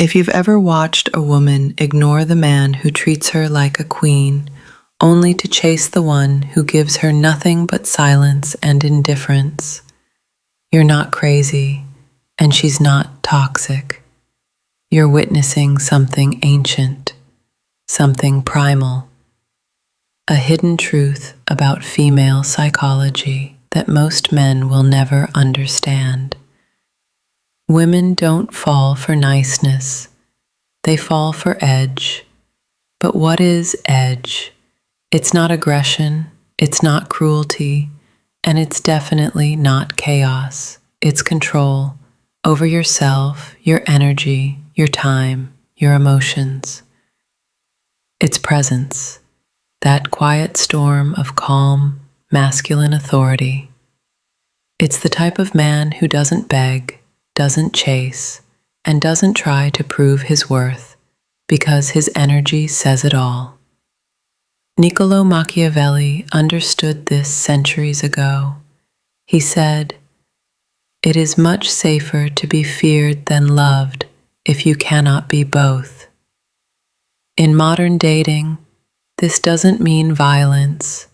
If you've ever watched a woman ignore the man who treats her like a queen, only to chase the one who gives her nothing but silence and indifference, you're not crazy, and she's not toxic. You're witnessing something ancient, something primal, a hidden truth about female psychology that most men will never understand. Women don't fall for niceness, they fall for edge. But what is edge? It's not aggression, it's not cruelty, and it's definitely not chaos. It's control over yourself, your energy, your time, your emotions. It's presence, that quiet storm of calm, masculine authority. It's the type of man who doesn't beg, doesn't chase, and doesn't try to prove his worth, because his energy says it all. Niccolo Machiavelli understood this centuries ago. He said, "It is much safer to be feared than loved if you cannot be both." In modern dating, this doesn't mean violence.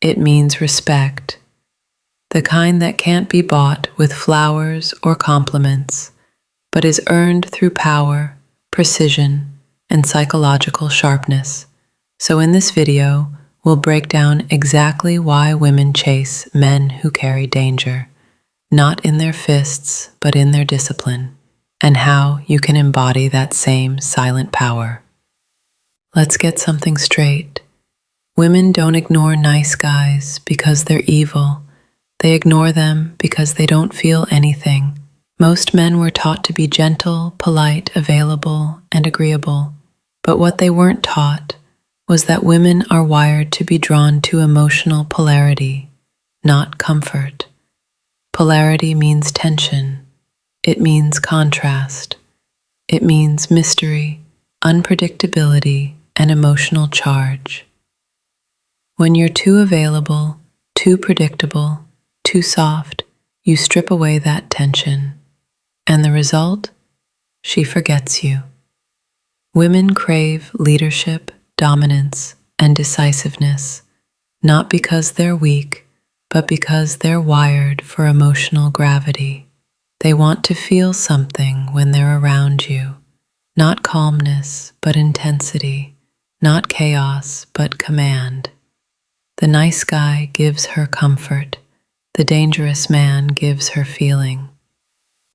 It means respect, the kind that can't be bought with flowers or compliments, but is earned through power, precision, and psychological sharpness. So in this video, we'll break down exactly why women chase men who carry danger, not in their fists, but in their discipline, and how you can embody that same silent power. Let's get something straight. Women don't ignore nice guys because they're evil. They ignore them because they don't feel anything. Most men were taught to be gentle, polite, available, and agreeable. But what they weren't taught was that women are wired to be drawn to emotional polarity, not comfort. Polarity means tension. It means contrast. It means mystery, unpredictability, and emotional charge. When you're too available, too predictable, too soft, you strip away that tension. And the result? She forgets you. Women crave leadership, dominance, and decisiveness, not because they're weak, but because they're wired for emotional gravity. They want to feel something when they're around you, not calmness, but intensity, not chaos, but command. The nice guy gives her comfort. The dangerous man gives her feeling.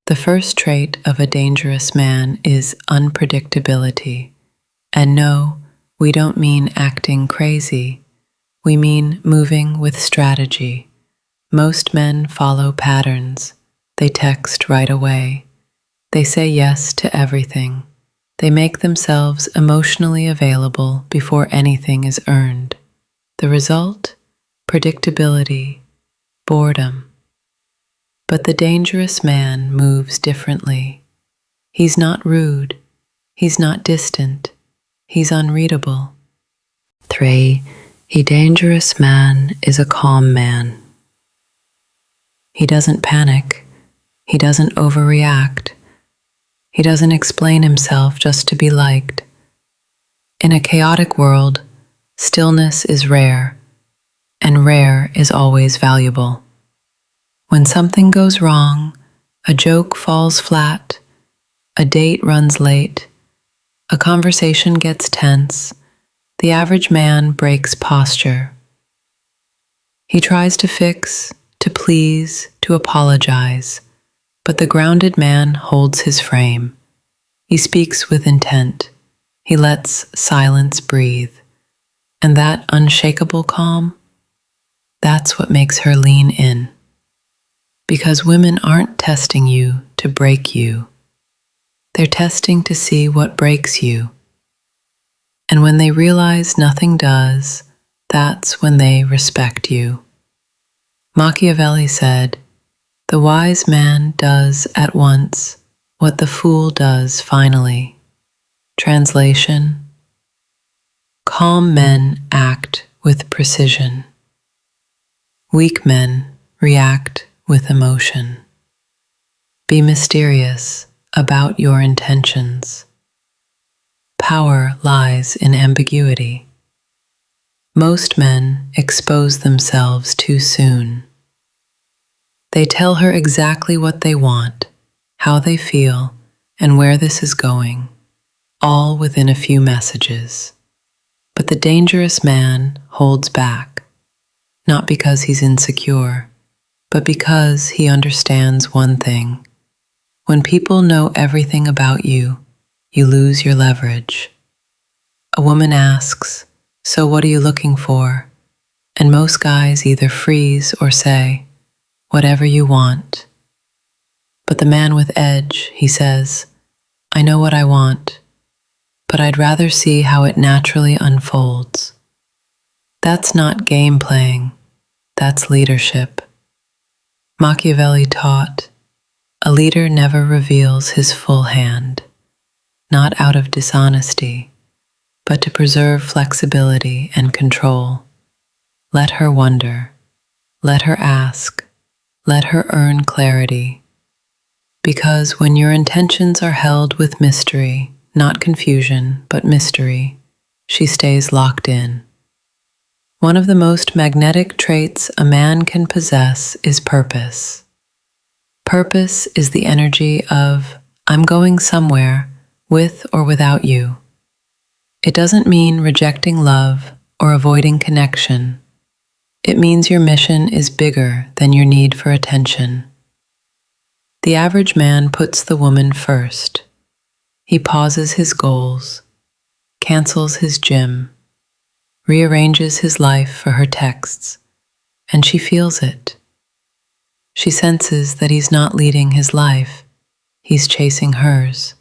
The first trait of a dangerous man is unpredictability. And no, we don't mean acting crazy. We mean moving with strategy. Most men follow patterns. They text right away. They say yes to everything. They make themselves emotionally available before anything is earned. The result? Predictability, boredom. But the dangerous man moves differently. He's not rude. He's not distant. He's unreadable. 3. A dangerous man is a calm man. He doesn't panic. He doesn't overreact. He doesn't explain himself just to be liked. In a chaotic world, stillness is rare, and rare is always valuable. When something goes wrong, a joke falls flat, a date runs late, a conversation gets tense, the average man breaks posture. He tries to fix, to please, to apologize, but the grounded man holds his frame. He speaks with intent. He lets silence breathe. And that unshakable calm, that's what makes her lean in. Because women aren't testing you to break you. They're testing to see what breaks you. And when they realize nothing does, that's when they respect you. Machiavelli said, "The wise man does at once what the fool does finally." Translation: calm men act with precision. Weak men react with emotion. Be mysterious, about your intentions. Power lies in ambiguity. Most men expose themselves too soon. They tell her exactly what they want, how they feel, and where this is going, all within a few messages. But the dangerous man holds back, not because he's insecure, but because he understands one thing. When people know everything about you, you lose your leverage. A woman asks, "So what are you looking for?" And most guys either freeze or say, "Whatever you want." But the man with edge, he says, "I know what I want, but I'd rather see how it naturally unfolds." That's not game playing, that's leadership. Machiavelli taught, a leader never reveals his full hand, not out of dishonesty, but to preserve flexibility and control. Let her wonder, let her ask, let her earn clarity. Because when your intentions are held with mystery, not confusion, but mystery, she stays locked in. One of the most magnetic traits a man can possess is purpose. Purpose is the energy of, I'm going somewhere, with or without you. It doesn't mean rejecting love or avoiding connection. It means your mission is bigger than your need for attention. The average man puts the woman first. He pauses his goals, cancels his gym, rearranges his life for her texts, and she feels it. She senses that he's not leading his life, he's chasing hers.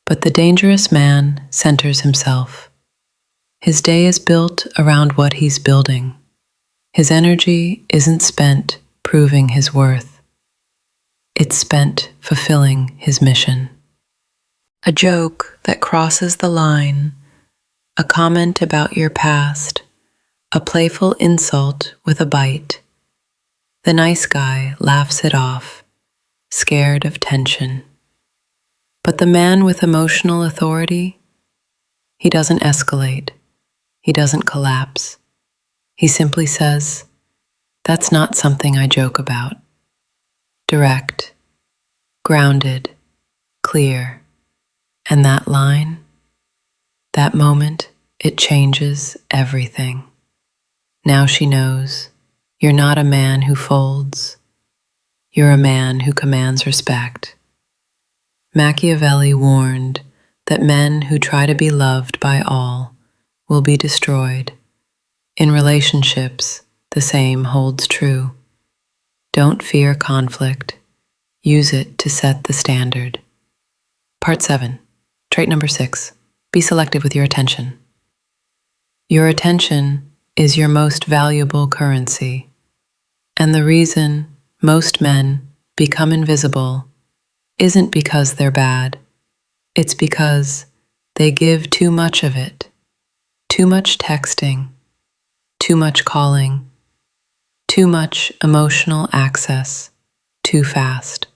But the dangerous man centers himself. His day is built around what he's building. His energy isn't spent proving his worth. It's spent fulfilling his mission. A joke that crosses the line, a comment about your past, a playful insult with a bite. The nice guy laughs it off, scared of tension. But the man with emotional authority, he doesn't escalate, he doesn't collapse. He simply says, "That's not something I joke about." Direct, grounded, clear. And that line, that moment, it changes everything. Now she knows, you're not a man who folds. You're a man who commands respect. Machiavelli warned that men who try to be loved by all will be destroyed. In relationships, the same holds true. Don't fear conflict. Use it to set the standard. Part 7. Trait number 6. Be selective with your attention. Your attention is your most valuable currency. And the reason most men become invisible isn't because they're bad. It's because they give too much of it. Too much texting, too much calling, too much emotional access, too fast.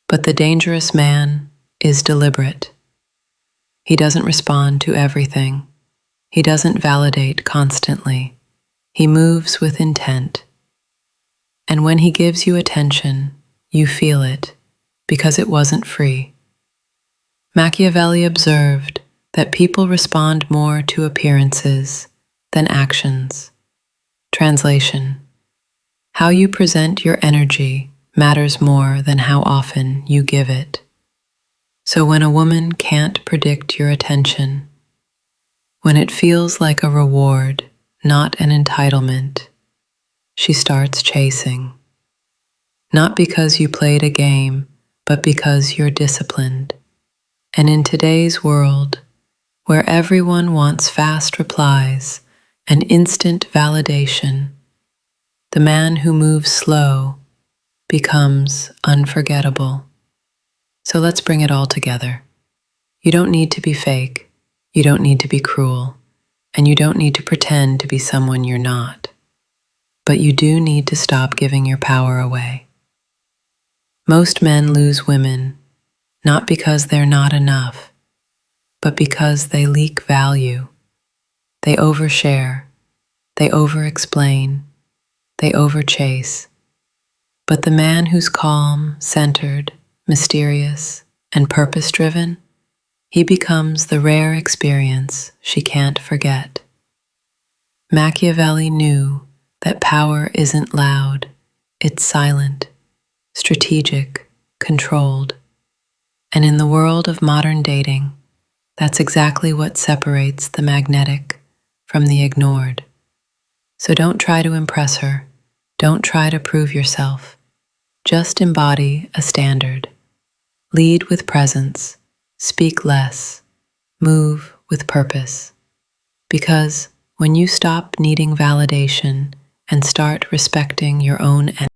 But the dangerous man is deliberate. He doesn't respond to everything. He doesn't validate constantly. He moves with intent. And when he gives you attention, you feel it, because it wasn't free. Machiavelli observed that people respond more to appearances than actions. Translation: how you present your energy matters more than how often you give it. So when a woman can't predict your attention, when it feels like a reward, not an entitlement, she starts chasing. Not because you played a game, but because you're disciplined. And in today's world, where everyone wants fast replies and instant validation, the man who moves slow becomes unforgettable. So let's bring it all together. You don't need to be fake, you don't need to be cruel, and you don't need to pretend to be someone you're not. But you do need to stop giving your power away. Most men lose women not because they're not enough, but because they leak value. They overshare, they overexplain, they overchase. But the man who's calm, centered, mysterious, and purpose-driven, he becomes the rare experience she can't forget. Machiavelli knew that power isn't loud, it's silent, strategic, controlled. And in the world of modern dating, that's exactly what separates the magnetic from the ignored. So don't try to impress her. Don't try to prove yourself. Just embody a standard. Lead with presence. Speak less. Move with purpose. Because when you stop needing validation and start respecting your own